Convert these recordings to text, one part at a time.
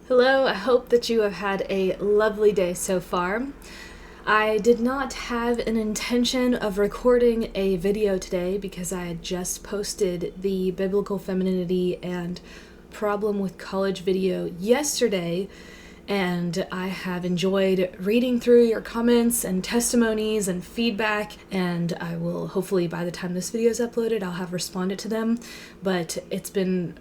Hello, I hope that you have had a lovely day so far. I did not have an intention of recording a video today because I had just posted the Biblical Femininity and Problem with College video yesterday, and I have enjoyed reading through your comments and testimonies and feedback, and I will hopefully, by the time this video is uploaded, I'll have responded to them. But it's been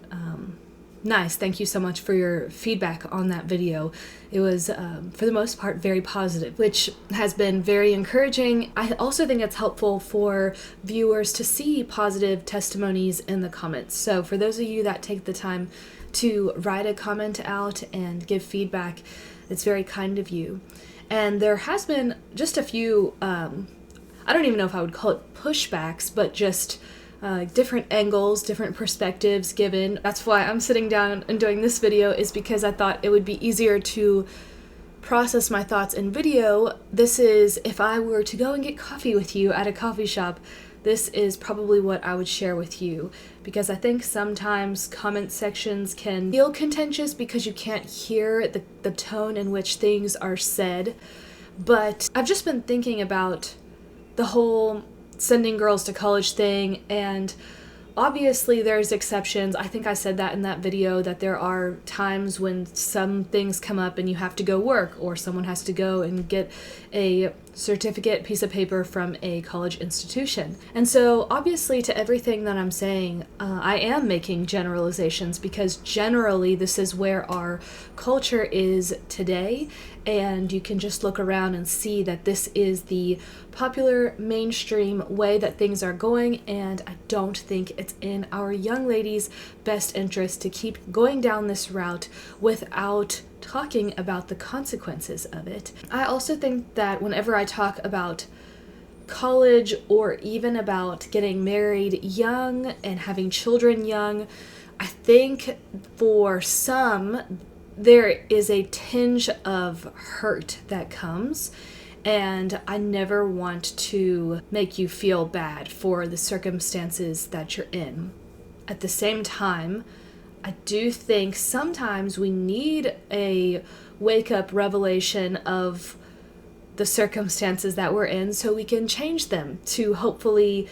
nice. Thank you so much for your feedback on that video. It was, for the most part, very positive, which has been very encouraging. I also think it's helpful for viewers to see positive testimonies in the comments. So for those of you that take the time to write a comment out and give feedback, it's very kind of you. And there has been just a few, I don't even know if I would call it pushbacks, but just different angles, different perspectives given. That's why I'm sitting down and doing this video, is because I thought it would be easier to process my thoughts in video. This is, if I were to go and get coffee with you at a coffee shop, this is probably what I would share with you, because I think sometimes comment sections can feel contentious because you can't hear the tone in which things are said. But I've just been thinking about the whole sending girls to college thing, and obviously there's exceptions. I think I said that in that video, that there are times when some things come up and you have to go work, or someone has to go and get a certificate piece of paper from a college institution. And so obviously to everything that I'm saying, I am making generalizations, because generally this is where our culture is today, and you can just look around and see that this is the popular mainstream way that things are going, and I don't think it's in our young ladies' best interest to keep going down this route without talking about the consequences of it. I also think that whenever I talk about college, or even about getting married young and having children young, I think for some there is a tinge of hurt that comes, and I never want to make you feel bad for the circumstances that you're in. At the same time, I do think sometimes we need a wake-up revelation of the circumstances that we're in so we can change them, to hopefully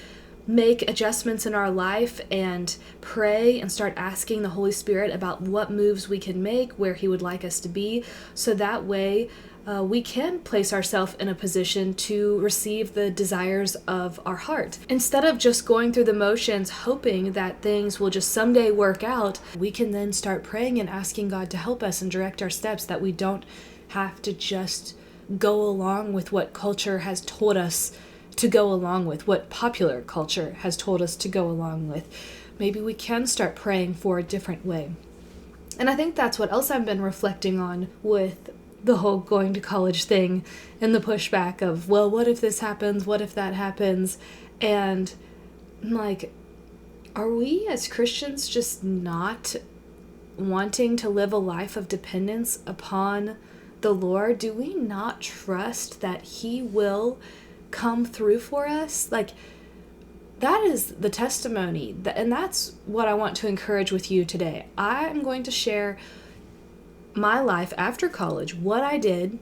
make adjustments in our life and pray and start asking the Holy Spirit about what moves we can make, where He would like us to be, so that way we can place ourselves in a position to receive the desires of our heart. Instead of just going through the motions hoping that things will just someday work out, we can then start praying and asking God to help us and direct our steps, that we don't have to just go along with what culture has told us to go along with, what popular culture has told us to go along with. Maybe we can start praying for a different way. And I think that's what else I've been reflecting on with the whole going to college thing, and the pushback of, well, what if this happens? What if that happens? And I'm like, are we as Christians just not wanting to live a life of dependence upon the Lord? Do we not trust that He will come through for us? Like, that is the testimony, and that's what I want to encourage with you today. I am going to share my life after college, what I did,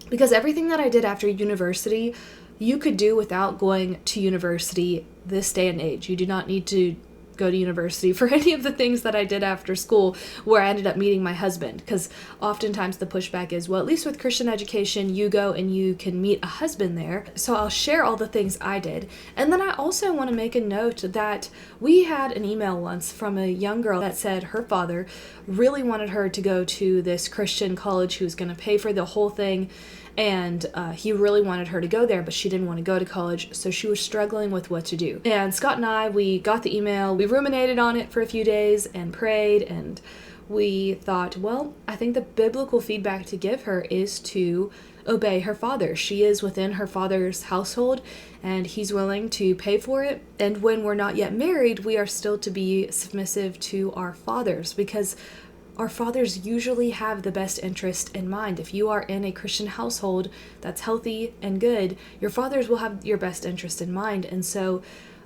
because everything that I did after university, you could do without going to university this day and age. You do not need to go to university for any of the things that I did after school, where I ended up meeting my husband, because oftentimes the pushback is, well, at least with Christian education, you go and you can meet a husband there. So I'll share all the things I did. And then I also want to make a note that we had an email once from a young girl that said her father really wanted her to go to this Christian college. He was going to pay for the whole thing, and he really wanted her to go there, but she didn't want to go to college, so she was struggling with what to do. And Scott and I, we got the email, we ruminated on it for a few days and prayed, and we thought, well, I think the biblical feedback to give her is to obey her father. She is within her father's household, and he's willing to pay for it. And when we're not yet married, we are still to be submissive to our fathers, because our fathers usually have the best interest in mind. If you are in a Christian household that's healthy and good, your fathers will have your best interest in mind. And so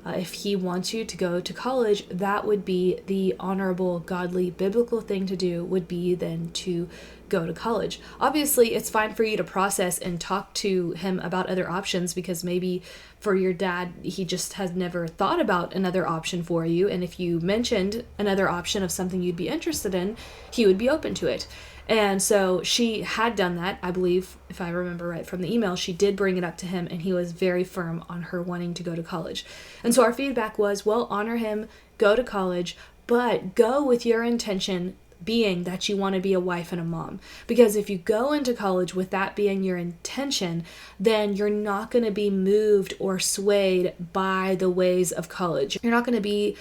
if he wants you to go to college, that would be the honorable, godly, biblical thing to do, would be then to go to college. Obviously, it's fine for you to process and talk to him about other options, because maybe for your dad, he just has never thought about another option for you. And if you mentioned another option of something you'd be interested in, he would be open to it. And so she had done that, I believe, if I remember right from the email. She did bring it up to him, and he was very firm on her wanting to go to college. And so our feedback was, well, honor him, go to college, but go with your intention being that you want to be a wife and a mom. Because if you go into college with that being your intention, then you're not going to be moved or swayed by the ways of college. You're not going to be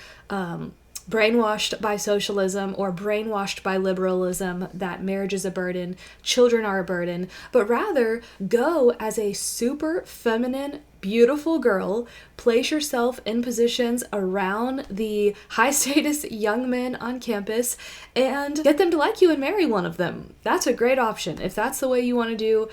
brainwashed by socialism or brainwashed by liberalism that marriage is a burden, children are a burden, but rather go as a super feminine, beautiful girl, place yourself in positions around the high status young men on campus and get them to like you and marry one of them. That's a great option. If that's the way you want to do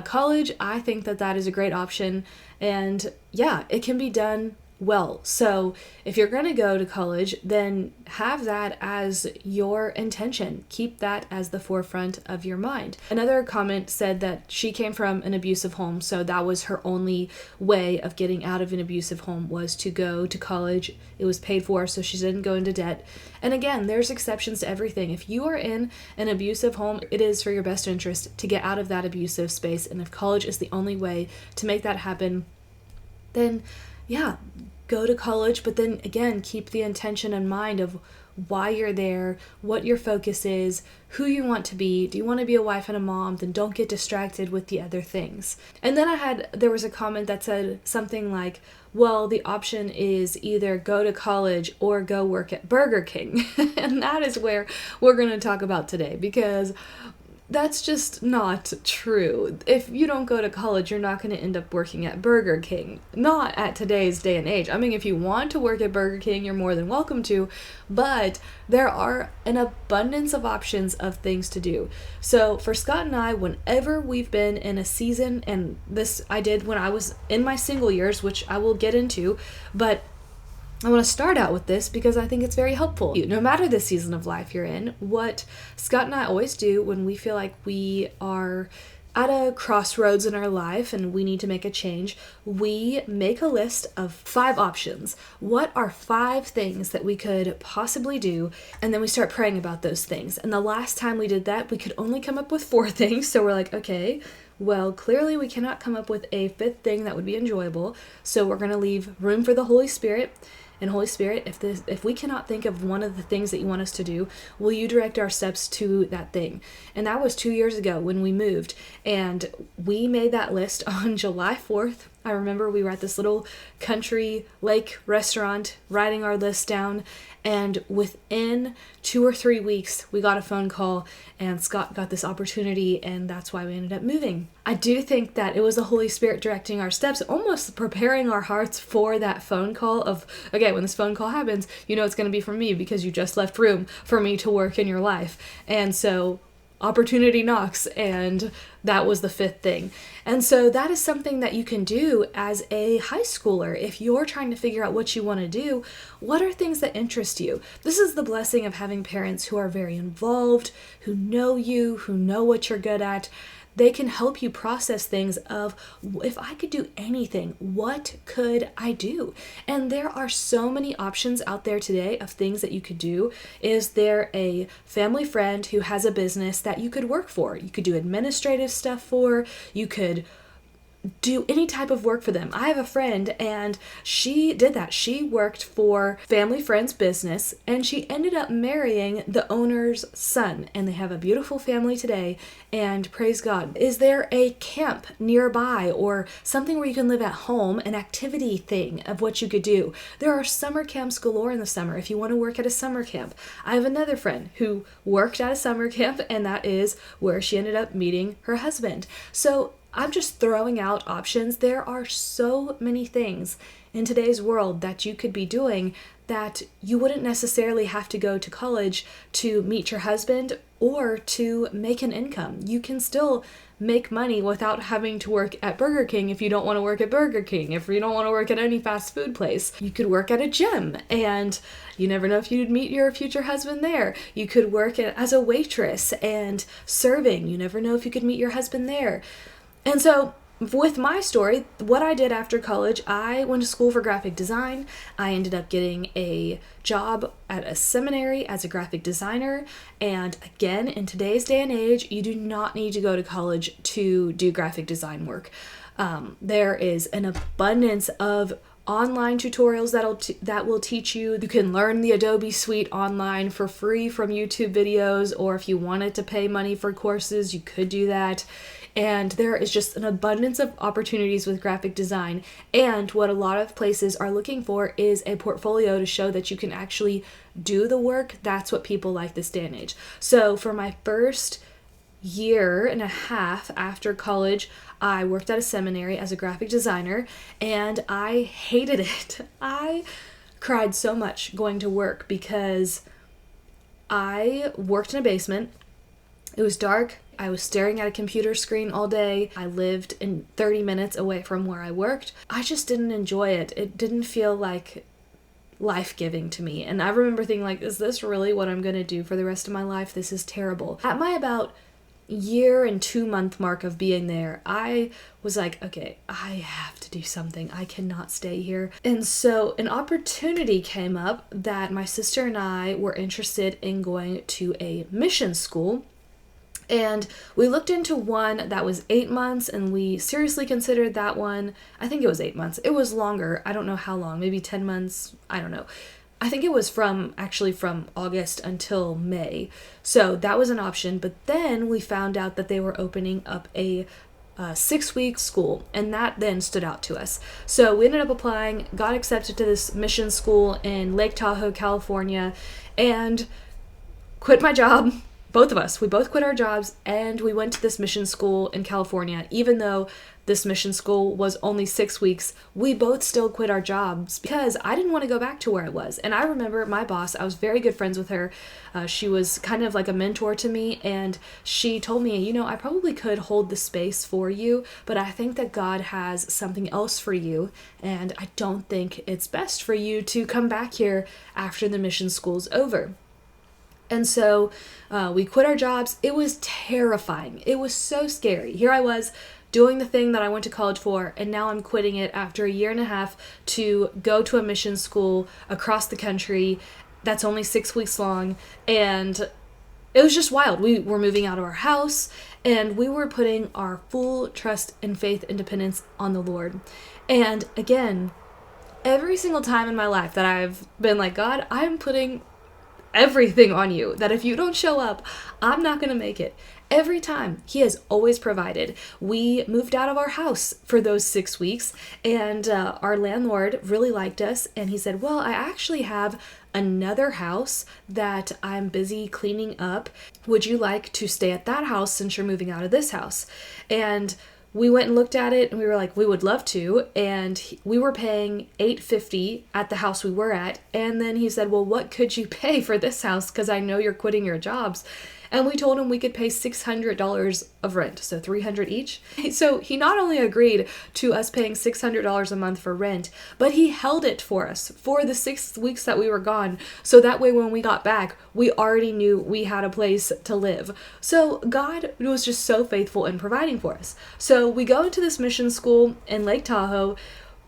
college, I think that that is a great option. And yeah, it can be done well. So if you're going to go to college, then have that as your intention. Keep that as the forefront of your mind. Another comment said that she came from an abusive home, so that was her only way of getting out of an abusive home, was to go to college. It was paid for, so she didn't go into debt. And again, there's exceptions to everything. If you are in an abusive home, it is for your best interest to get out of that abusive space. And if college is the only way to make that happen, then yeah, go to college, but then again, keep the intention in mind of why you're there, what your focus is, who you want to be. Do you want to be a wife and a mom? Then don't get distracted with the other things. And then there was a comment that said something like, well, the option is either go to college or go work at Burger King. And that is where we're going to talk about today, because that's just not true. If you don't go to college, you're not going to end up working at Burger King. Not at today's day and age. I mean, if you want to work at Burger King, you're more than welcome to, but there are an abundance of options of things to do. So for Scott and I, whenever we've been in a season, and this I did when I was in my single years, which I will get into, but I want to start out with this because I think it's very helpful. No matter the season of life you're in, what Scott and I always do when we feel like we are at a crossroads in our life and we need to make a change, we make a list of 5 options. What are 5 things that we could possibly do? And then we start praying about those things. And the last time we did that, we could only come up with 4 things. So we're like, okay, well, clearly we cannot come up with a 5th thing that would be enjoyable. So we're going to leave room for the Holy Spirit. And Holy Spirit, if we cannot think of one of the things that you want us to do, will you direct our steps to that thing? And that was 2 years ago when we moved. And we made that list on July 4th. I remember we were at this little country lake restaurant writing our list down. And within 2 or 3 weeks, we got a phone call and Scott got this opportunity, and that's why we ended up moving. I do think that it was the Holy Spirit directing our steps, almost preparing our hearts for that phone call of, okay, when this phone call happens, you know it's going to be from me because you just left room for me to work in your life. And so opportunity knocks, and that was the 5th thing. And so that is something that you can do as a high schooler. If you're trying to figure out what you want to do, what are things that interest you? This is the blessing of having parents who are very involved, who know you, who know what you're good at. They can help you process things of, if I could do anything, what could I do? And there are so many options out there today of things that you could do. Is there a family friend who has a business that you could work for? You could do administrative stuff for, you could do any type of work for them. I have a friend and she did that. She worked for family friend's business and she ended up marrying the owner's son, and they have a beautiful family today, and praise God. Is there a camp nearby or something where you can live at home, an activity thing of what you could do? There are summer camps galore in the summer if you want to work at a summer camp. I have another friend who worked at a summer camp, and that is where she ended up meeting her husband. So I'm just throwing out options. There are so many things in today's world that you could be doing that you wouldn't necessarily have to go to college to meet your husband or to make an income. You can still make money without having to work at Burger King if you don't want to work at Burger King, if you don't want to work at any fast food place. You could work at a gym, and you never know if you'd meet your future husband there. You could work as a waitress and serving. You never know if you could meet your husband there. And so with my story, what I did after college, I went to school for graphic design. I ended up getting a job at a seminary as a graphic designer. And again, in today's day and age, you do not need to go to college to do graphic design work. There is an abundance of online tutorials that will teach you. You can learn the Adobe Suite online for free from YouTube videos, or if you wanted to pay money for courses, you could do that. And there is just an abundance of opportunities with graphic design. And what a lot of places are looking for is a portfolio to show that you can actually do the work. That's what people like this day and age. So for my first year and a half after college, I worked at a seminary as a graphic designer, and I hated it. I cried so much going to work because I worked in a basement. It was dark. I was staring at a computer screen all day. I lived in 30 minutes away from where I worked. I just didn't enjoy it. It didn't feel like life-giving to me. And I remember thinking, like, is this really what I'm going to do for the rest of my life? This is terrible. At my about year and 2-month mark of being there, I was like, okay, I have to do something. I cannot stay here. And so an opportunity came up that my sister and I were interested in going to a mission school. And we looked into one that was 8 months, and we seriously considered that one. I think it was 8 months. It was longer. I don't know how long, maybe 10 months. I don't know. I think it was from August until May. So that was an option. But then we found out that they were opening up a 6-week school, and that then stood out to us. So we ended up applying, got accepted to this mission school in Lake Tahoe, California, and quit my job. Both of us, we both quit our jobs, and we went to this mission school in California. Even though this mission school was only 6 weeks, we both still quit our jobs because I didn't want to go back to where I was. And I remember my boss, I was very good friends with her. She was kind of like a mentor to me, and she told me, I probably could hold the space for you, but I think that God has something else for you, and I don't think it's best for you to come back here after the mission school's over. And so we quit our jobs. It was terrifying. It was so scary. Here I was doing the thing that I went to college for, and now I'm quitting it after a year and a half to go to a mission school across the country that's only 6 weeks long. And it was just wild. We were moving out of our house, and we were putting our full trust and faith and dependence on the Lord. And again, every single time in my life that I've been like, God, I'm putting everything on you, that if you don't show up, I'm not going to make it. Every time, he has always provided. We moved out of our house for those 6 weeks, and our landlord really liked us, and he said, well, I actually have another house that I'm busy cleaning up. Would you like to stay at that house since you're moving out of this house? And we went and looked at it, and we were like, we would love to. And we were paying $850 at the house we were at. And then he said, well, what could you pay for this house? Because I know you're quitting your jobs. And we told him we could pay $600 of rent, so $300 each. So he not only agreed to us paying $600 a month for rent, but he held it for us for the 6 weeks that we were gone. So that way when we got back, we already knew we had a place to live. So God was just so faithful in providing for us. So we go into this mission school in Lake Tahoe,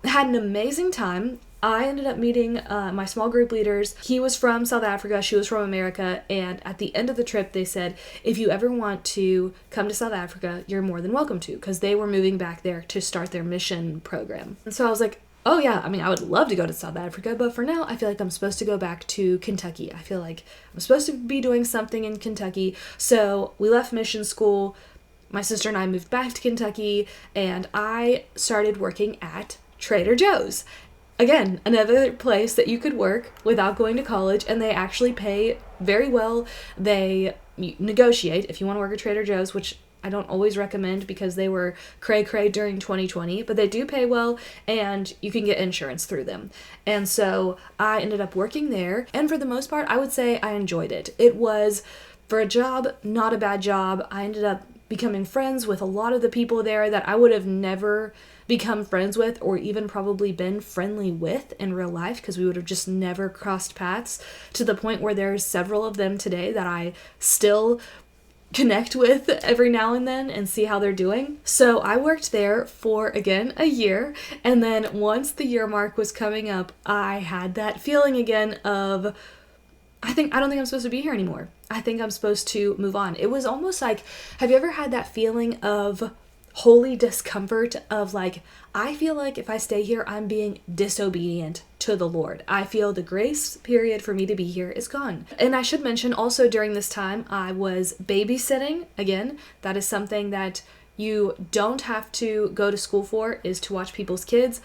had an amazing time. I ended up meeting my small group leaders. He was from South Africa, she was from America, and at the end of the trip they said, if you ever want to come to South Africa, you're more than welcome to, because they were moving back there to start their mission program. And so I was like, oh yeah, I would love to go to South Africa, but for now I feel like I'm supposed to go back to Kentucky. I feel like I'm supposed to be doing something in Kentucky. So we left mission school, my sister and I moved back to Kentucky, and I started working at Trader Joe's. Again, another place that you could work without going to college, and they actually pay very well. They negotiate if you want to work at Trader Joe's, which I don't always recommend because they were cray-cray during 2020, but they do pay well and you can get insurance through them. And so I ended up working there, and for the most part, I would say I enjoyed it. It was, for a job, not a bad job. I ended up becoming friends with a lot of the people there that I would have never become friends with or even probably been friendly with in real life, because we would have just never crossed paths, to the point where there's several of them today that I still connect with every now and then and see how they're doing. So I worked there for, again, a year, and then once the year mark was coming up, I had that feeling again of, I don't think I'm supposed to be here anymore. I think I'm supposed to move on. It was almost like, have you ever had that feeling of holy discomfort of like, I feel like if I stay here, I'm being disobedient to the Lord. I feel the grace period for me to be here is gone. And I should mention also, during this time, I was babysitting. Again, that is something that you don't have to go to school for, is to watch people's kids.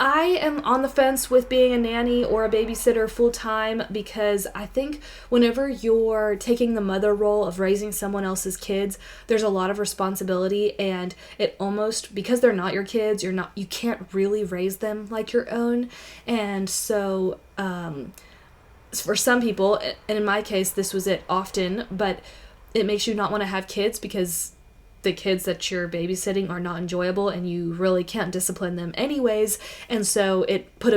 I am on the fence with being a nanny or a babysitter full time, because I think whenever you're taking the mother role of raising someone else's kids, there's a lot of responsibility, and it almost, because they're not your kids, you can't really raise them like your own. And so for some people, and in my case this was it often, but it makes you not want to have kids because the kids that you're babysitting are not enjoyable and you really can't discipline them anyways. And so it puts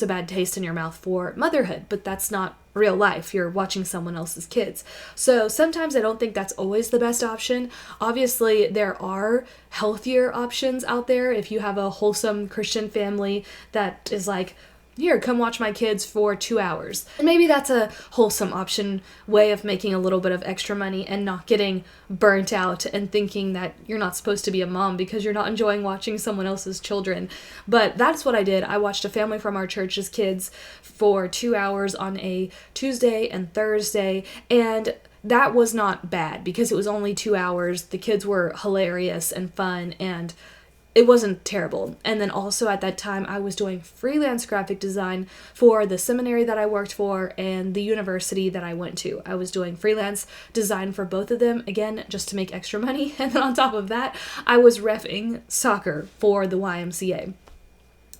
a bad taste in your mouth for motherhood, but that's not real life. You're watching someone else's kids. So sometimes I don't think that's always the best option. Obviously, there are healthier options out there. If you have a wholesome Christian family that is like, here, come watch my kids for 2 hours. And maybe that's a wholesome option, way of making a little bit of extra money and not getting burnt out and thinking that you're not supposed to be a mom because you're not enjoying watching someone else's children. But that's what I did. I watched a family from our church's kids for 2 hours on a Tuesday and Thursday, and that was not bad because it was only 2 hours. The kids were hilarious and fun, and it wasn't terrible. And then also at that time, I was doing freelance graphic design for the seminary that I worked for and the university that I went to. I was doing freelance design for both of them, again, just to make extra money. And then on top of that, I was reffing soccer for the YMCA.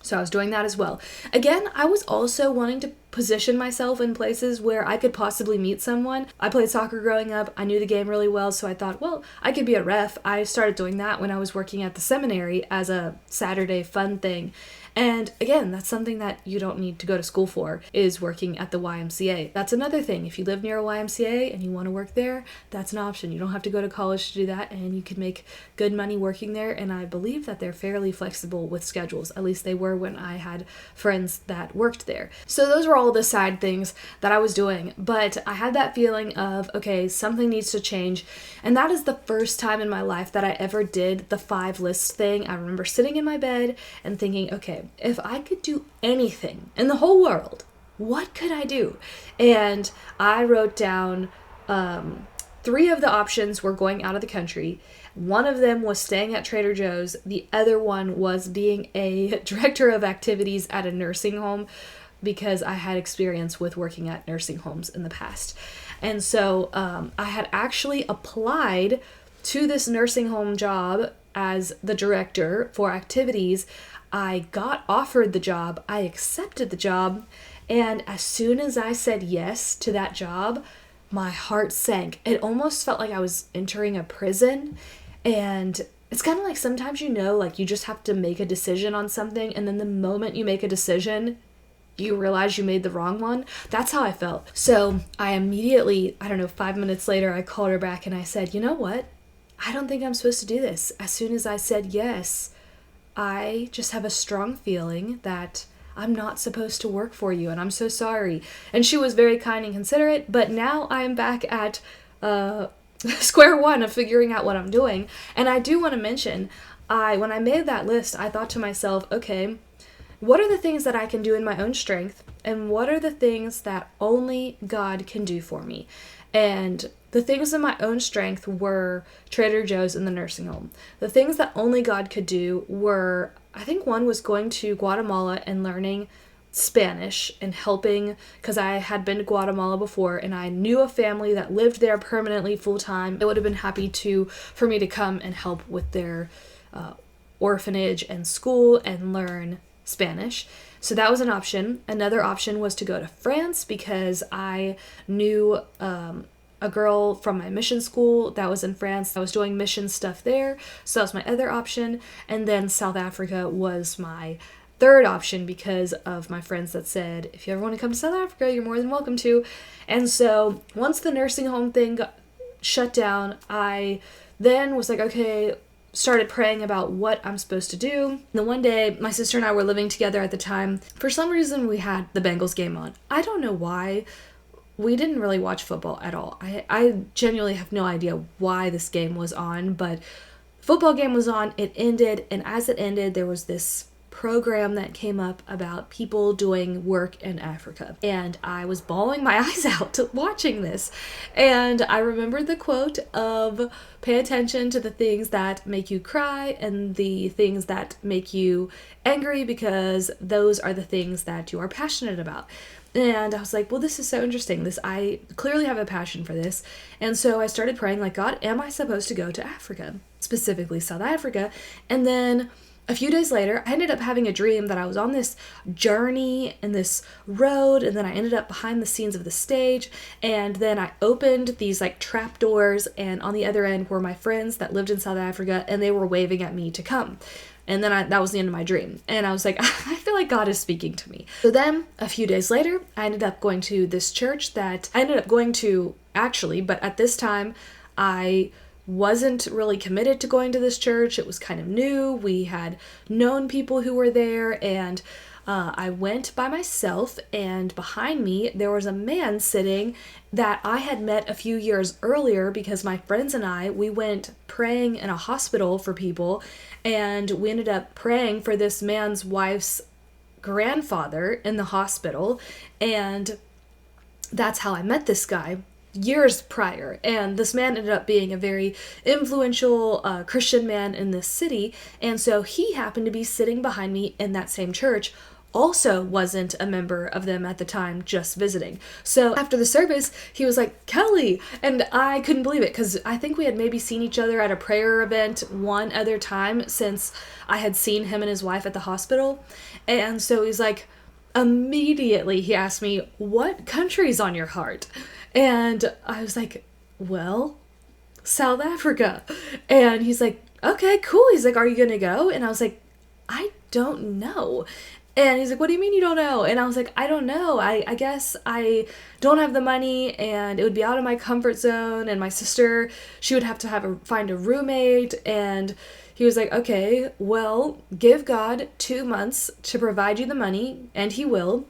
So I was doing that as well. Again, I was also wanting to position myself in places where I could possibly meet someone. I played soccer growing up. I knew the game really well, so I thought, well, I could be a ref. I started doing that when I was working at the seminary as a Saturday fun thing. And again, that's something that you don't need to go to school for, is working at the YMCA. That's another thing. If you live near a YMCA and you want to work there, that's an option. You don't have to go to college to do that, and you can make good money working there. And I believe that they're fairly flexible with schedules. At least they were when I had friends that worked there. So those were all the side things that I was doing. But I had that feeling of, okay, something needs to change. And that is the first time in my life that I ever did the 5 lists thing. I remember sitting in my bed and thinking, okay, if I could do anything in the whole world, what could I do? And I wrote down 3 of the options were going out of the country. One of them was staying at Trader Joe's. The other one was being a director of activities at a nursing home, because I had experience with working at nursing homes in the past. And so I had actually applied to this nursing home job as the director for activities. I got offered the job, I accepted the job, and as soon as I said yes to that job, my heart sank. It almost felt like I was entering a prison, and it's kind of like sometimes like you just have to make a decision on something, and then the moment you make a decision, you realize you made the wrong one. That's how I felt. So I immediately, 5 minutes later, I called her back and I said, you know what? I don't think I'm supposed to do this. As soon as I said yes, I just have a strong feeling that I'm not supposed to work for you, and I'm so sorry. And she was very kind and considerate, but now I'm back at square one of figuring out what I'm doing. And I do want to mention, when I made that list, I thought to myself, okay, what are the things that I can do in my own strength, and what are the things that only God can do for me? And the things in my own strength were Trader Joe's and the nursing home. The things that only God could do were, I think one was going to Guatemala and learning Spanish and helping, because I had been to Guatemala before and I knew a family that lived there permanently full-time. They would have been happy for me to come and help with their orphanage and school and learn Spanish. So that was an option. Another option was to go to France, because I knew a girl from my mission school that was in France. I was doing mission stuff there, so that was my other option. And then South Africa was my third option, because of my friends that said, if you ever want to come to South Africa, you're more than welcome to. And so once the nursing home thing got shut down, I then was like, okay, started praying about what I'm supposed to do. And then one day, my sister and I were living together at the time. For some reason, we had the Bengals game on. I don't know why. We didn't really watch football at all. I genuinely have no idea why this game was on, but football game was on, it ended, and as it ended, there was this program that came up about people doing work in Africa. And I was bawling my eyes out watching this. And I remembered the quote of, pay attention to the things that make you cry and the things that make you angry, because those are the things that you are passionate about. And I was like, well, this is so interesting. I clearly have a passion for this. And so I started praying, like, God, am I supposed to go to Africa? Specifically South Africa. And then a few days later, I ended up having a dream that I was on this journey and this road, and then I ended up behind the scenes of the stage, and then I opened these like trap doors, and on the other end were my friends that lived in South Africa, and they were waving at me to come. And then that was the end of my dream. And I was like, I feel like God is speaking to me. So then a few days later, I ended up going to this church that I ended up going to actually, but at this time, I wasn't really committed to going to this church. It was kind of new. We had known people who were there, and I went by myself, and behind me there was a man sitting that I had met a few years earlier, because my friends and we went praying in a hospital for people, and we ended up praying for this man's wife's grandfather in the hospital, and that's how I met this guy years prior. And this man ended up being a very influential Christian man in this city, and so he happened to be sitting behind me in that same church. Also wasn't a member of them at the time, just visiting. So after the service, he was like, Kelly, and I couldn't believe it, because I think we had maybe seen each other at a prayer event one other time since I had seen him and his wife at the hospital. And so he's like, immediately he asked me, what country's on your heart? And I was like, well, South Africa. And he's like, okay, cool. He's like, are you gonna go? And I was like, I don't know. And he's like, what do you mean you don't know? And I was like, I don't know. I guess I don't have the money, and it would be out of my comfort zone, and my sister, she would have to find a roommate. And he was like, okay, well, give God 2 months to provide you the money, and he will.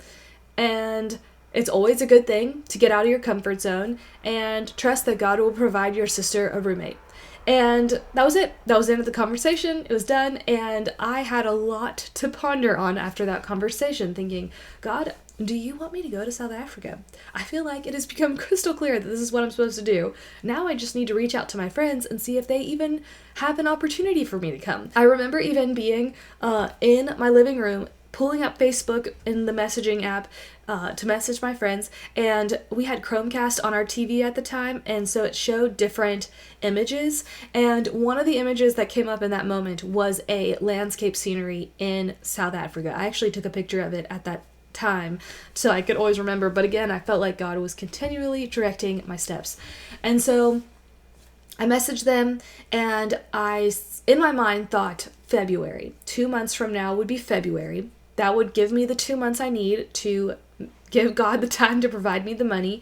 And it's always a good thing to get out of your comfort zone, and trust that God will provide your sister a roommate. And that was it. That was the end of the conversation. It was done. And I had a lot to ponder on after that conversation, thinking, God, do you want me to go to South Africa? I feel like it has become crystal clear that this is what I'm supposed to do. Now I just need to reach out to my friends and see if they even have an opportunity for me to come. I remember even being in my living room, pulling up Facebook in the messaging app to message my friends, and we had Chromecast on our TV at the time, and so it showed different images, and one of the images that came up in that moment was a landscape scenery in South Africa. I actually took a picture of it at that time so I could always remember, but again, I felt like God was continually directing my steps. And so I messaged them, and I, in my mind, thought February. 2 months from now would be February. That would give me the 2 months I need to give God the time to provide me the money.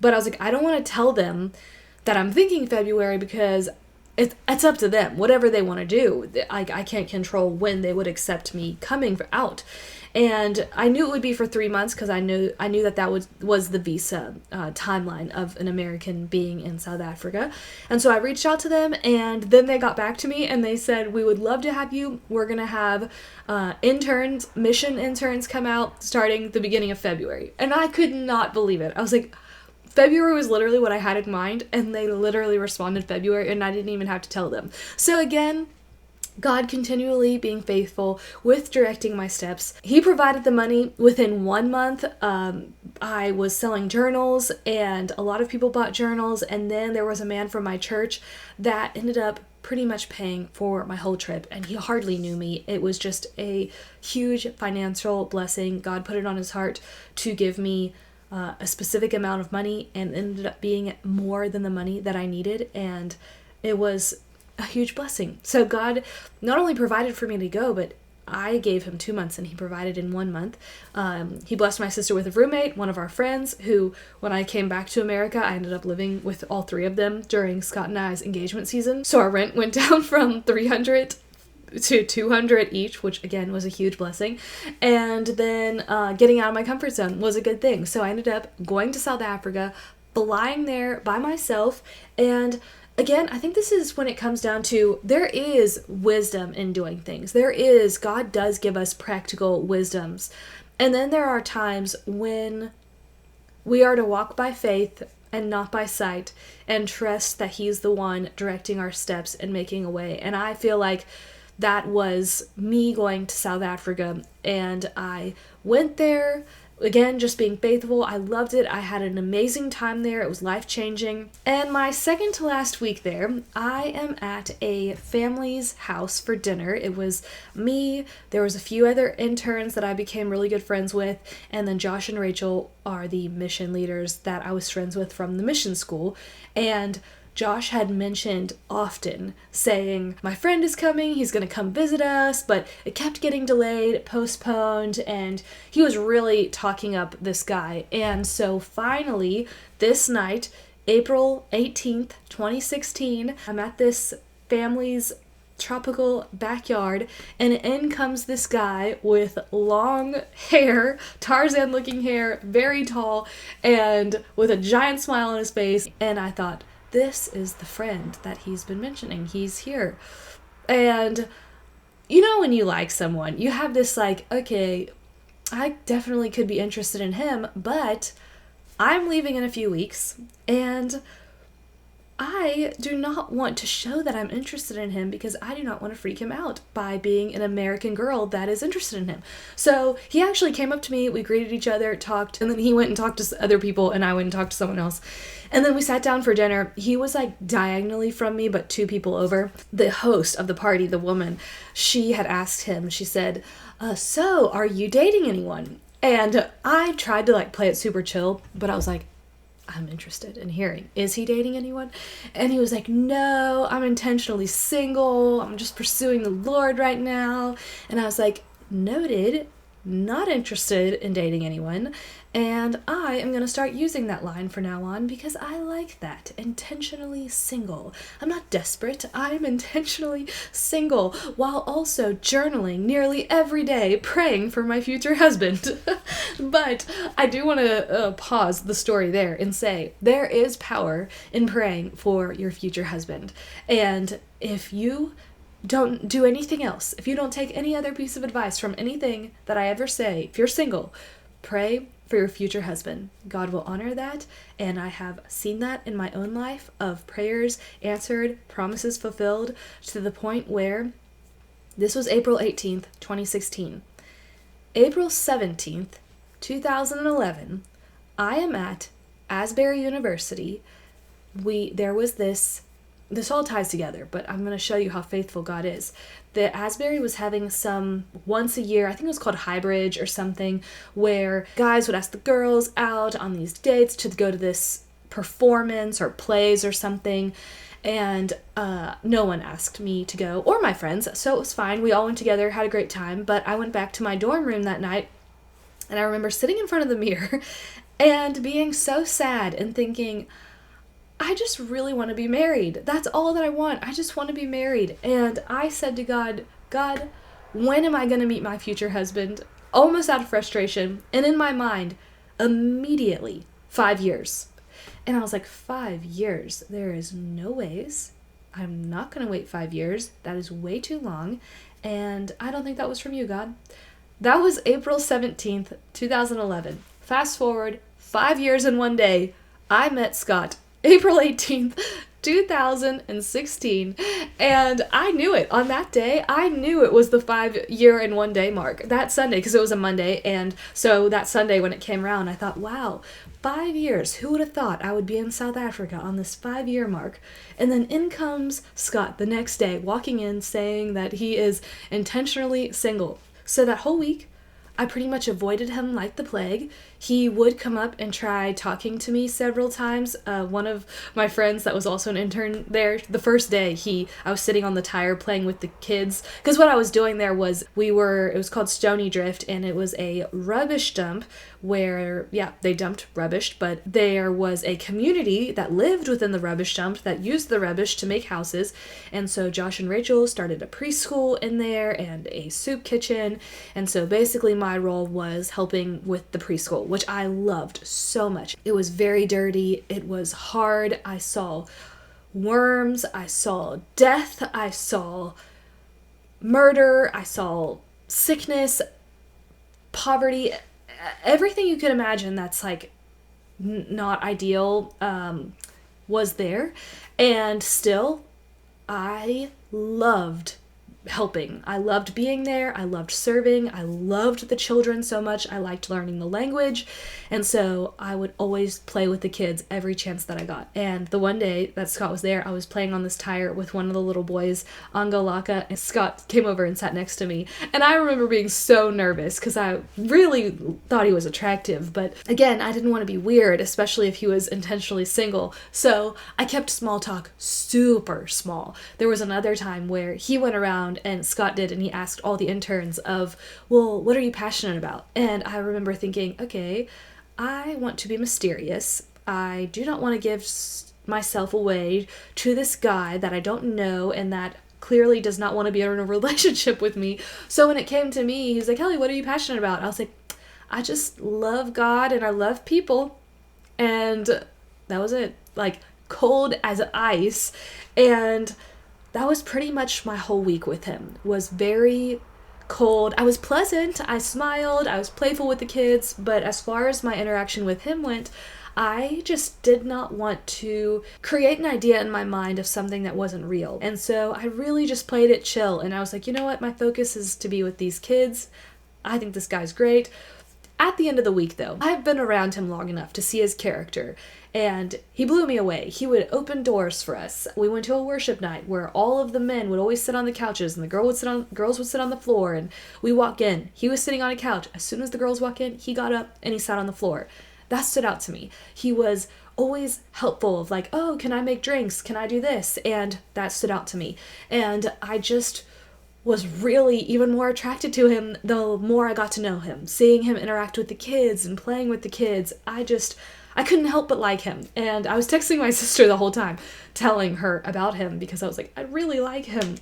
But I was like, I don't want to tell them that I'm thinking February, because it's up to them, whatever they want to do. I can't control when they would accept me coming out. And I knew it would be for 3 months, because I knew that was the visa timeline of an American being in South Africa. And so I reached out to them, and then they got back to me, and they said, we would love to have you. We're going to have mission interns come out starting the beginning of February. And I could not believe it. I was like, February was literally what I had in mind, and they literally responded February, and I didn't even have to tell them. So again, God continually being faithful with directing my steps. He provided the money within 1 month. I was selling journals, and a lot of people bought journals, and then there was a man from my church that ended up pretty much paying for my whole trip, and he hardly knew me. It was just a huge financial blessing. God put it on his heart to give me a specific amount of money, and ended up being more than the money that I needed, and it was a huge blessing. So God not only provided for me to go, but I gave him 2 months and he provided in 1 month. He blessed my sister with a roommate, one of our friends, who, when I came back to America, I ended up living with all three of them during Scott and I's engagement season. So our rent went down from $300 to $200 each, which again was a huge blessing. And then getting out of my comfort zone was a good thing. So I ended up going to South Africa, flying there by myself, and again, I think this is when it comes down to there is wisdom in doing things. God does give us practical wisdoms. And then there are times when we are to walk by faith and not by sight, and trust that he's the one directing our steps and making a way. And I feel like that was me going to South Africa, and I went there. Again, just being faithful. I loved it. I had an amazing time there. It was life-changing. And my second to last week there, I am at a family's house for dinner. It was me, there was a few other interns that I became really good friends with, and then Josh and Rachel are the mission leaders that I was friends with from the mission school. And Josh had mentioned often saying, my friend is coming, he's going to come visit us, but it kept getting delayed, postponed, and he was really talking up this guy. And so finally, this night, April 18th, 2016, I'm at this family's tropical backyard, and in comes this guy with long hair, Tarzan looking hair, very tall, and with a giant smile on his face. And I thought, this is the friend that he's been mentioning. He's here. And you know, when you like someone, you have this like, okay, I definitely could be interested in him, but I'm leaving in a few weeks, and I do not want to show that I'm interested in him because I do not want to freak him out by being an American girl that is interested in him. So he actually came up to me, we greeted each other, talked, and then he went and talked to other people, and I went and talked to someone else. And then we sat down for dinner. He was like diagonally from me, but 2 people over. The host of the party, the woman, she had asked him, she said, so are you dating anyone? And I tried to like play it super chill, but I was like, I'm interested in hearing, is he dating anyone? And he was like, no, I'm intentionally single. I'm just pursuing the Lord right now. And I was like, noted, not interested in dating anyone. And I am going to start using that line from now on because I like that. Intentionally single. I'm not desperate. I'm intentionally single while also journaling nearly every day, praying for my future husband. But I do want to pause the story there and say there is power in praying for your future husband. And if you don't do anything else, if you don't take any other piece of advice from anything that I ever say, if you're single, pray for your future husband. God will honor that, and I have seen that in my own life of prayers answered, promises fulfilled, to the point where this was April 18th, 2016. April 17th, 2011, I am at Asbury University. There was this all ties together, but I'm going to show you how faithful God is. The Asbury was having some once a year, I think it was called Highbridge or something, where guys would ask the girls out on these dates to go to this performance or plays or something. And no one asked me to go, or my friends, so it was fine. We all went together, had a great time, but I went back to my dorm room that night, and I remember sitting in front of the mirror and being so sad and thinking, I just really want to be married. That's all that I want. I just want to be married. And I said to God, God, when am I going to meet my future husband? Almost out of frustration. And in my mind, immediately, 5 years. And I was like, 5 years? There is no ways. I'm not going to wait 5 years. That is way too long. And I don't think that was from you, God. That was April 17th, 2011. Fast forward 5 years and 1 day, I met Scott. April 18th, 2016, and I knew it. On that day, I knew it was the 5 year and 1 day mark. That Sunday, because it was a Monday, and so that Sunday when it came around, I thought, wow, 5 years. Who would have thought I would be in South Africa on this 5 year mark? And then in comes Scott the next day, walking in saying that he is intentionally single. So that whole week, I pretty much avoided him like the plague. He would come up and try talking to me several times. One of my friends that was also an intern there, the first day, I was sitting on the tire playing with the kids. Because what I was doing there was, it was called Stony Drift, and it was a rubbish dump where, they dumped rubbish, but there was a community that lived within the rubbish dump that used the rubbish to make houses. And so Josh and Rachel started a preschool in there and a soup kitchen. And so basically my role was helping with the preschool, which I loved so much. It was very dirty. It was hard. I saw worms. I saw death. I saw murder. I saw sickness, poverty, everything you could imagine that's like not ideal was there. And still, I loved helping. I loved being there. I loved serving. I loved the children so much. I liked learning the language. And so I would always play with the kids every chance that I got. And the one day that Scott was there, I was playing on this tire with one of the little boys, Angalaka, and Scott came over and sat next to me. And I remember being so nervous because I really thought he was attractive. But again, I didn't want to be weird, especially if he was intentionally single. So I kept small talk super small. There was another time where he went around, and Scott did, and he asked all the interns of, well, what are you passionate about? And I remember thinking, okay, I want to be mysterious. I do not want to give myself away to this guy that I don't know and that clearly does not want to be in a relationship with me. So when it came to me, he's like, Kelly, what are you passionate about? I was like, I just love God and I love people. And that was it. Like, cold as ice. And that was pretty much my whole week with him. Was very cold. I was pleasant. I smiled. I was playful with the kids. But as far as my interaction with him went, I just did not want to create an idea in my mind of something that wasn't real. And so I really just played it chill. And I was like, you know what? My focus is to be with these kids. I think this guy's great. At the end of the week, though, I've been around him long enough to see his character, and he blew me away. He would open doors for us. We went to a worship night where all of the men would always sit on the couches, and the girls would sit on the floor, and we walk in. He was sitting on a couch. As soon as the girls walk in, he got up and he sat on the floor. That stood out to me. He was always helpful of like, oh, can I make drinks? Can I do this? And that stood out to me. And I just was really even more attracted to him the more I got to know him. Seeing him interact with the kids and playing with the kids, I couldn't help but like him. And I was texting my sister the whole time, telling her about him because I was like, I really like him.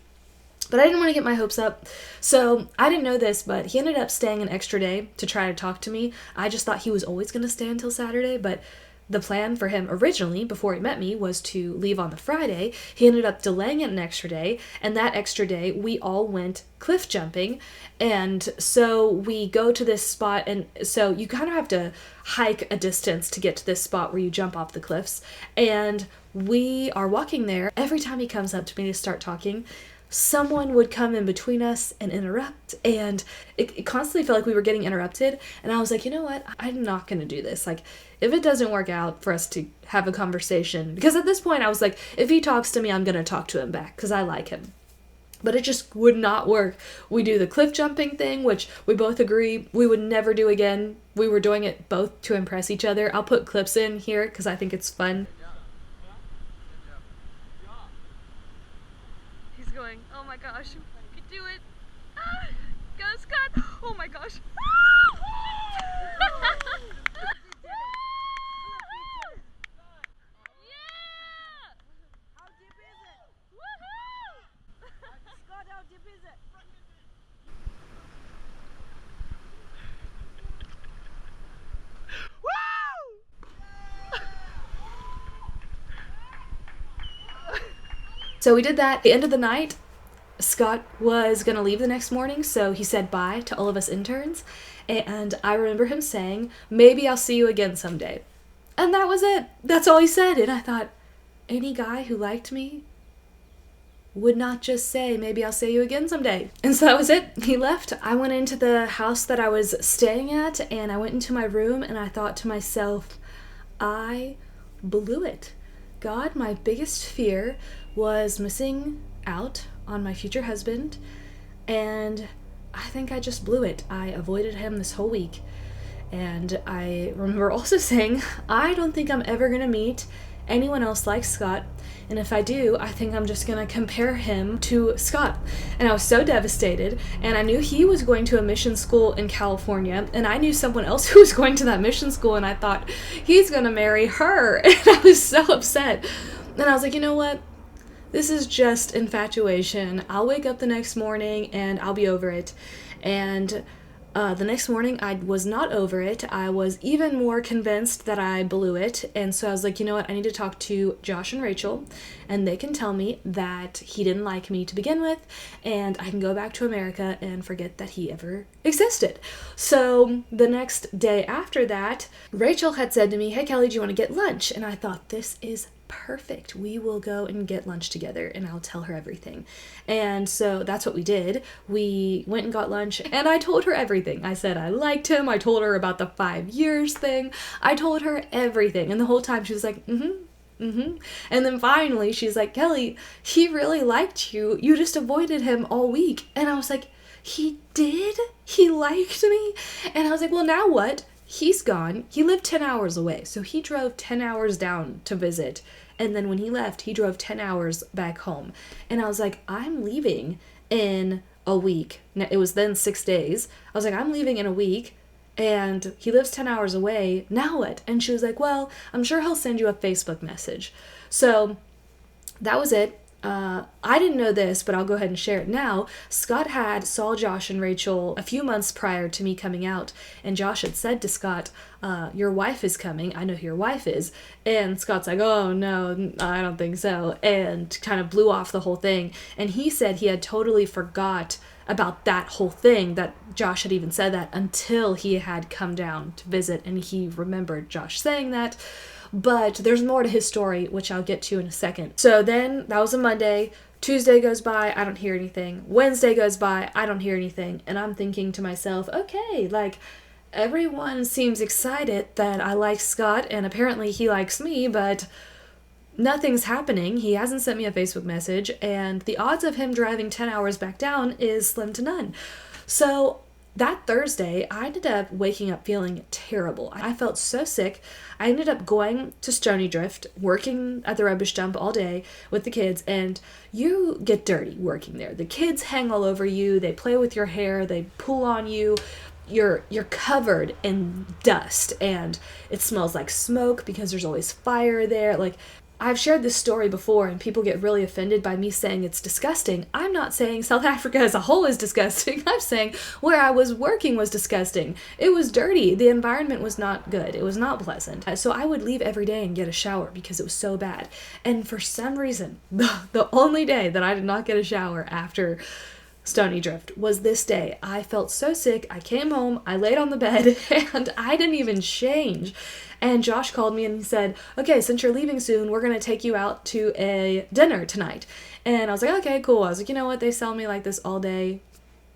But I didn't want to get my hopes up. So I didn't know this, but he ended up staying an extra day to try to talk to me. I just thought he was always going to stay until Saturday, but the plan for him originally, before he met me, was to leave on the Friday. He ended up delaying it an extra day, and that extra day, we all went cliff jumping. And so we go to this spot, and so you kind of have to hike a distance to get to this spot where you jump off the cliffs. And we are walking there. Every time he comes up to me to start talking, someone would come in between us and interrupt, and it constantly felt like we were getting interrupted. And I was like, you know what? I'm not going to do this. Like, if it doesn't work out for us to have a conversation, because at this point I was like, if he talks to me, I'm going to talk to him back because I like him. But it just would not work. We do the cliff jumping thing, which we both agree we would never do again. We were doing it both to impress each other. I'll put clips in here because I think it's fun. Going, oh my gosh, you can do it. Ah, go Scott. Oh my gosh. Yeah! How deep is it? Woohoo! Scott, how deep is it? So we did that. At the end of the night, Scott was going to leave the next morning, so he said bye to all of us interns. And I remember him saying, maybe I'll see you again someday. And that was it. That's all he said. And I thought, any guy who liked me would not just say, maybe I'll see you again someday. And so that was it. He left. I went into the house that I was staying at, and I went into my room, and I thought to myself, I blew it. God, my biggest fear was missing out on my future husband, and I think I just blew it. I avoided him this whole week. And I remember also saying, I don't think I'm ever going to meet anyone else like Scott. And if I do, I think I'm just going to compare him to Scott. And I was so devastated. And I knew he was going to a mission school in California. And I knew someone else who was going to that mission school. And I thought, he's going to marry her. And I was so upset. And I was like, you know what? This is just infatuation. I'll wake up the next morning and I'll be over it. And the next morning, I was not over it. I was even more convinced that I blew it. And so I was like, you know what? I need to talk to Josh and Rachel, and they can tell me that he didn't like me to begin with, and I can go back to America and forget that he ever existed. So the next day after that, Rachel had said to me, hey, Kelly, do you want to get lunch? And I thought, this is perfect. We will go and get lunch together and I'll tell her everything. And so that's what we did. We went and got lunch and I told her everything. I said I liked him. I told her about the 5 years thing. I told her everything. And the whole time she was like, and then finally she's like, Kelly, he really liked you. You just avoided him all week. And I was like, he did? He liked me? And I was like, well, now what? He's gone. He lived 10 hours away. So he drove 10 hours down to visit. And then when he left, he drove 10 hours back home. And I was like, I'm leaving in a week. Now, it was then 6 days. I was like, I'm leaving in a week. And he lives 10 hours away. Now what? And she was like, well, I'm sure he'll send you a Facebook message. So that was it. I didn't know this, but I'll go ahead and share it now. Scott saw Josh and Rachel a few months prior to me coming out, and Josh had said to Scott, your wife is coming. I know who your wife is. And Scott's like, oh, no, I don't think so, and kind of blew off the whole thing. And he said he had totally forgot about that whole thing, that Josh had even said that, until he had come down to visit, and he remembered Josh saying that. But there's more to his story, which I'll get to in a second. So then that was a Monday. Tuesday goes by, I don't hear anything. Wednesday goes by, I don't hear anything. And I'm thinking to myself, okay, like, everyone seems excited that I like Scott, and apparently he likes me, but nothing's happening. He hasn't sent me a Facebook message, and the odds of him driving 10 hours back down is slim to none. So that Thursday, I ended up waking up feeling terrible. I felt so sick. I ended up going to Stony Drift, working at the rubbish dump all day with the kids, and you get dirty working there. The kids hang all over you, they play with your hair, they pull on you. You're covered in dust, and it smells like smoke because there's always fire there. Like, I've shared this story before, and people get really offended by me saying it's disgusting. I'm not saying South Africa as a whole is disgusting. I'm saying where I was working was disgusting. It was dirty. The environment was not good. It was not pleasant. So I would leave every day and get a shower because it was so bad. And for some reason, the only day that I did not get a shower after Stony Drift was this day. I felt so sick. I came home, I laid on the bed, and I didn't even change. And Josh called me and he said, okay, since you're leaving soon, we're going to take you out to a dinner tonight. And I was like, okay, cool. I was like, you know what? They sell me like this all day.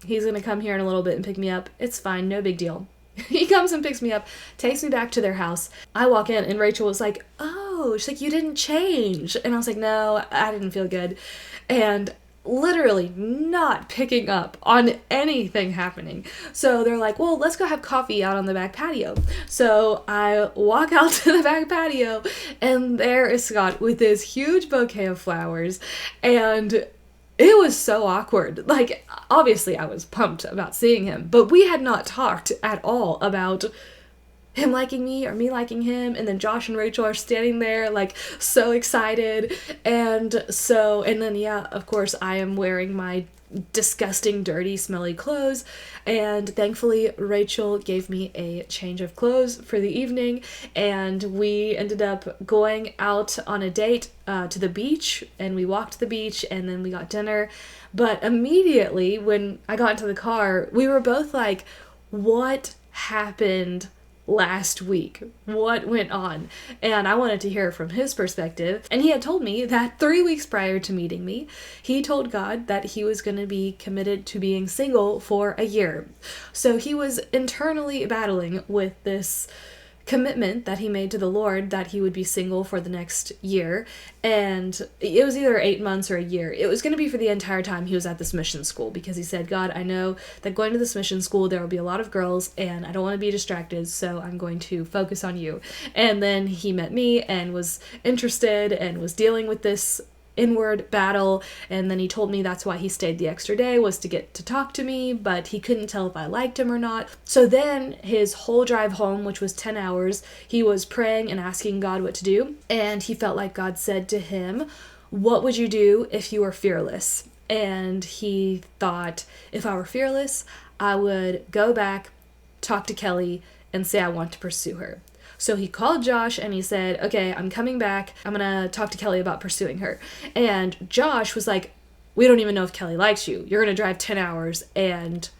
He's going to come here in a little bit and pick me up. It's fine. No big deal. He comes and picks me up, takes me back to their house. I walk in and Rachel was like, oh, she's like, you didn't change. And I was like, no, I didn't feel good. And literally not picking up on anything happening. So they're like, well, let's go have coffee out on the back patio. So I walk out to the back patio, and there is Scott with this huge bouquet of flowers, and it was so awkward. Like, obviously I was pumped about seeing him, but we had not talked at all about him liking me or me liking him. And then Josh and Rachel are standing there like so excited. And then yeah, of course I am wearing my disgusting, dirty, smelly clothes. And thankfully Rachel gave me a change of clothes for the evening. And we ended up going out on a date to the beach, and we walked to the beach, and then we got dinner. But immediately when I got into the car, we were both like, what happened last week? What went on? And I wanted to hear from his perspective. And he had told me that 3 weeks prior to meeting me, he told God that he was going to be committed to being single for a year. So he was internally battling with this commitment that he made to the Lord that he would be single for the next year. And it was either 8 months or a year. It was going to be for the entire time he was at this mission school, because he said, God, I know that going to this mission school, there will be a lot of girls and I don't want to be distracted, so I'm going to focus on you. And then he met me and was interested and was dealing with this inward battle, and then he told me that's why he stayed the extra day, was to get to talk to me, but he couldn't tell if I liked him or not. So then his whole drive home, which was 10 hours, he was praying and asking God what to do, and he felt like God said to him, what would you do if you were fearless? And he thought, if I were fearless, I would go back, talk to Kelly, and say I want to pursue her. So he called Josh and he said, okay, I'm coming back. I'm going to talk to Kelly about pursuing her. And Josh was like, we don't even know if Kelly likes you. You're going to drive 10 hours and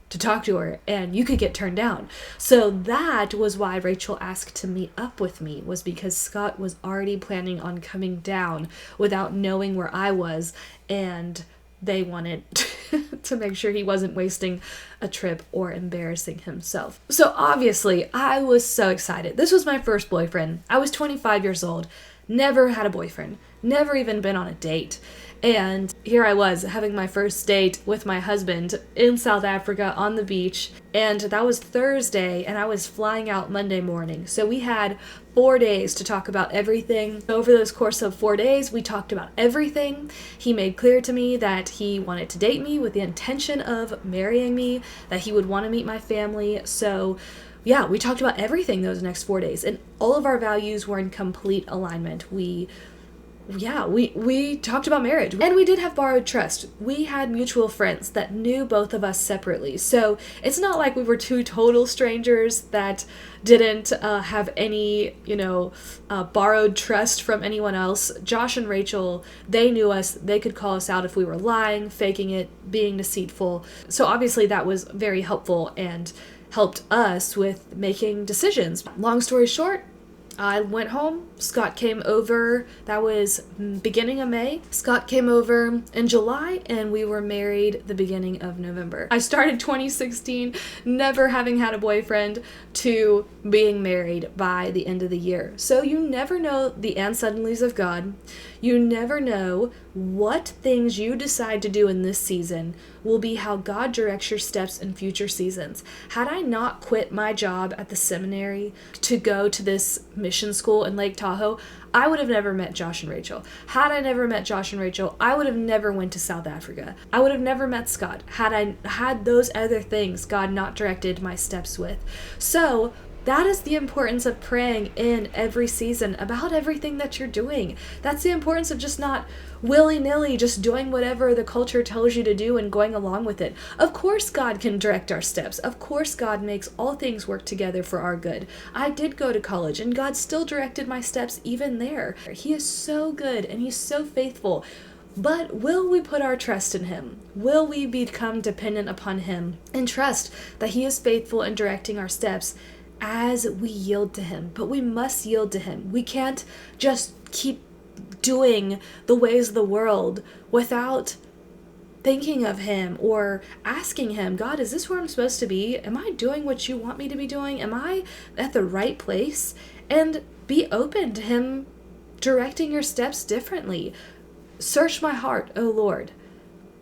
to talk to her, and you could get turned down. So that was why Rachel asked to meet up with me, was because Scott was already planning on coming down without knowing where I was, and they wanted to make sure he wasn't wasting a trip or embarrassing himself. So obviously, I was so excited. This was my first boyfriend. I was 25 years old, never had a boyfriend, never even been on a date. And here I was having my first date with my husband in South Africa on the beach. And that was Thursday, and I was flying out Monday morning. So we had 4 days to talk about everything. Over those course of 4 days, we talked about everything. He made clear to me that he wanted to date me with the intention of marrying me, that he would want to meet my family. So yeah, we talked about everything those next 4 days, and all of our values were in complete alignment. We talked about marriage, and we did have borrowed trust. We had mutual friends that knew both of us separately. So it's not like we were two total strangers that didn't have any, borrowed trust from anyone else. Josh and Rachel, they knew us. They could call us out if we were lying, faking it, being deceitful. So obviously that was very helpful and helped us with making decisions. Long story short, I went home. Scott came over. That was beginning of May. Scott came over in July, and we were married the beginning of November. I started 2016 never having had a boyfriend to being married by the end of the year. So you never know the and suddenlies of God. You never know what things you decide to do in this season will be how God directs your steps in future seasons. Had I not quit my job at the seminary to go to this mission school in Lake Tahoe, I would have never met Josh and Rachel. Had I never met Josh and Rachel, I would have never went to South Africa. I would have never met Scott had I had those other things God not directed my steps with. So that is the importance of praying in every season about everything that you're doing. That's the importance of just not willy-nilly just doing whatever the culture tells you to do and going along with it. Of course God can direct our steps. Of course God makes all things work together for our good. I did go to college, and God still directed my steps even there. He is so good and he's so faithful. But will we put our trust in him? Will we become dependent upon him and trust that he is faithful in directing our steps as we yield to him? But we must yield to him. We can't just keep doing the ways of the world without thinking of him or asking him, God, is this where I'm supposed to be? Am I doing what you want me to be doing? Am I at the right place? And be open to him directing your steps differently. Search my heart, O Lord.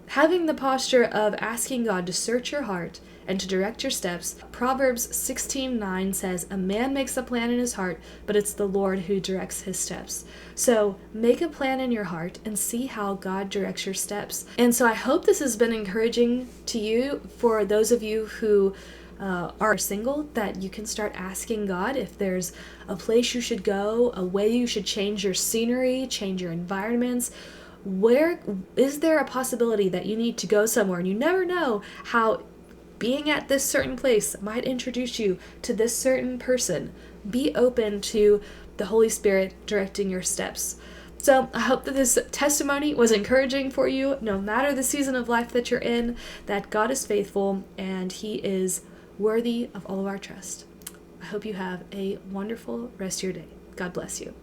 Having the posture of asking God to search your heart and to direct your steps. Proverbs 16:9 says, a man makes a plan in his heart, but it's the Lord who directs his steps. So make a plan in your heart and see how God directs your steps. And so I hope this has been encouraging to you, for those of you who are single, that you can start asking God if there's a place you should go, a way you should change your scenery, change your environments. Where is there a possibility that you need to go somewhere, and you never know how being at this certain place might introduce you to this certain person. Be open to the Holy Spirit directing your steps. So I hope that this testimony was encouraging for you, no matter the season of life that you're in, that God is faithful and he is worthy of all of our trust. I hope you have a wonderful rest of your day. God bless you.